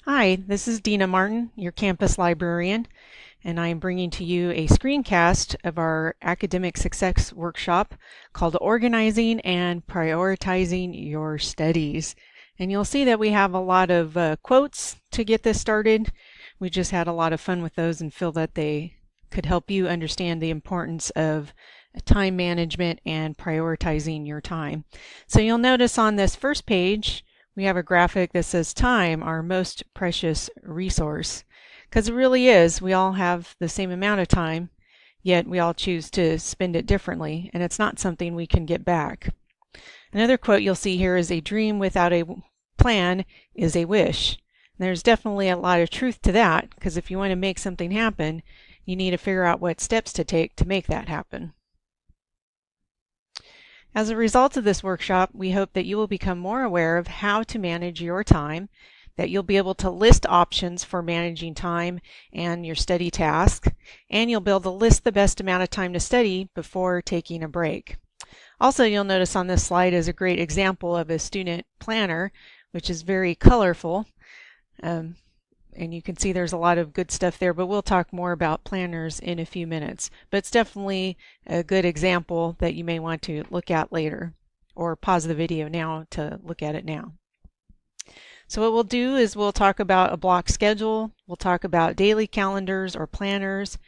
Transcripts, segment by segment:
Hi, this is Dina Martin, your campus librarian, and I am bringing to you a screencast of our academic success workshop called Organizing and Prioritizing Your Studies. And you'll see that we have a lot of quotes to get this started. We just had a lot of fun with those and feel that they could help you understand the importance of time management and prioritizing your time. So you'll notice on this first page, we have a graphic that says time, our most precious resource. Because it really is. We all have the same amount of time, yet we all choose to spend it differently, and it's not something we can get back. Another quote you'll see here is, "A dream without a plan is a wish." And there's definitely a lot of truth to that, because if you want to make something happen, you need to figure out what steps to take to make that happen. As a result of this workshop, we hope that you will become more aware of how to manage your time, that you'll be able to list options for managing time and your study task, and you'll be able to list the best amount of time to study before taking a break. Also, you'll notice on this slide is a great example of a student planner, which is very colorful. And you can see there's a lot of good stuff there, but we'll talk more about planners in a few minutes. But it's definitely a good example that you may want to look at later, or pause the video now to look at it now. So what we'll do is we'll talk about a block schedule, we'll talk about daily calendars or planners.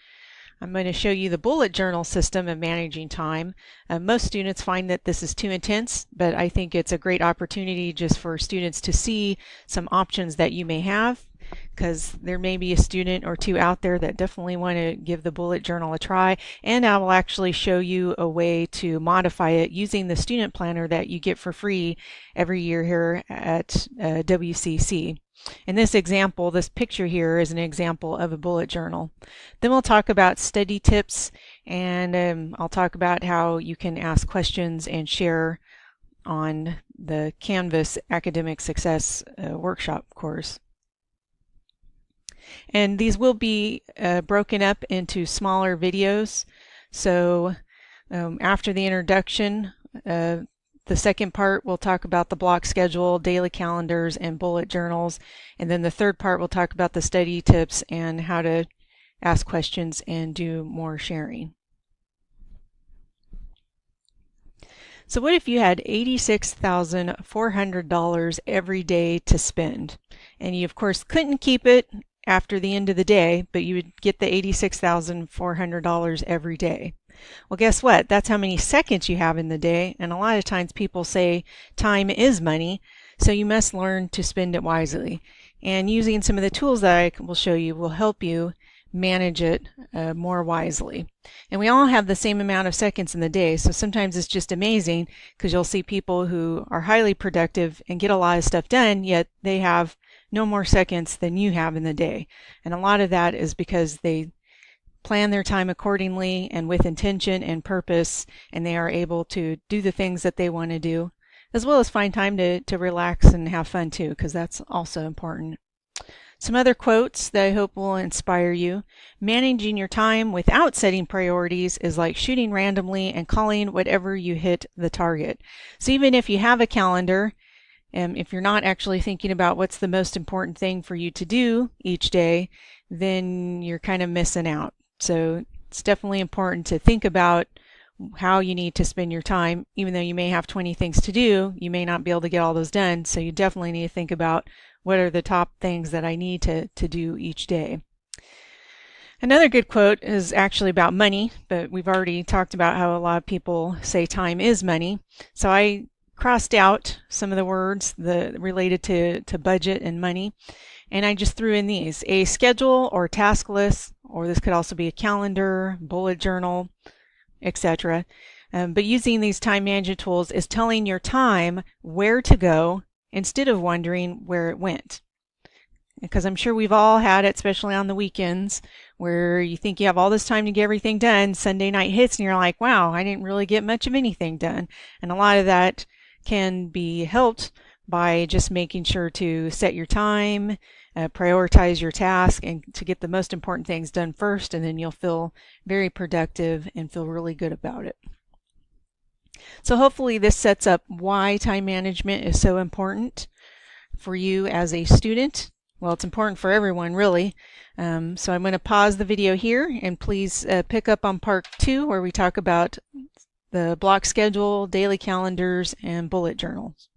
I'm going to show you the bullet journal system of managing time. Most students find that this is too intense, but I think it's a great opportunity just for students to see some options that you may have, because there may be a student or two out there that definitely want to give the bullet journal a try, and I will actually show you a way to modify it using the student planner that you get for free every year here at WCC. In this example, this picture here is an example of a bullet journal. Then we'll talk about study tips, and I'll talk about how you can ask questions and share on the Canvas Academic Success Workshop course. And these will be broken up into smaller videos. So after the introduction, the second part will talk about the block schedule, daily calendars, and bullet journals. And then the third part will talk about the study tips and how to ask questions and do more sharing. So what if you had $86,400 every day to spend? And you, of course, couldn't keep it after the end of the day, but you would get the $86,400 every day. Well, guess what? That's how many seconds you have in the day, and a lot of times people say time is money, so you must learn to spend it wisely. And using some of the tools that I will show you will help you manage it more wisely. And we all have the same amount of seconds in the day, so sometimes it's just amazing because you'll see people who are highly productive and get a lot of stuff done, yet they have no more seconds than you have in the day. And a lot of that is because they plan their time accordingly and with intention and purpose, and they are able to do the things that they want to do, as well as find time to relax and have fun too, because that's also important. Some other quotes that I hope will inspire you. Managing your time without setting priorities is like shooting randomly and calling whatever you hit the target. So even if you have a calendar, if you're not actually thinking about what's the most important thing for you to do each day, then you're kind of missing out. So it's definitely important to think about how you need to spend your time. Even though you may have 20 things to do, you may not be able to get all those done. So you definitely need to think about what are the top things that I need to do each day. Another good quote is actually about money, but we've already talked about how a lot of people say time is money. So I crossed out some of the words related to budget and money, and I just threw in these: a schedule or task list, or this could also be a calendar, bullet journal, etc. But using these time management tools is telling your time where to go instead of wondering where it went. Because I'm sure we've all had it, especially on the weekends, where you think you have all this time to get everything done. Sunday night hits and you're like, wow, I didn't really get much of anything done. And a lot of that can be helped by just making sure to set your time, prioritize your task, and to get the most important things done first, and then you'll feel very productive and feel really good about it. So hopefully this sets up why time management is so important for you as a student, Well, it's important for everyone, really. So I'm going to pause the video here, and please pick up on part 2 where we talk about the block schedule, daily calendars, and bullet journals.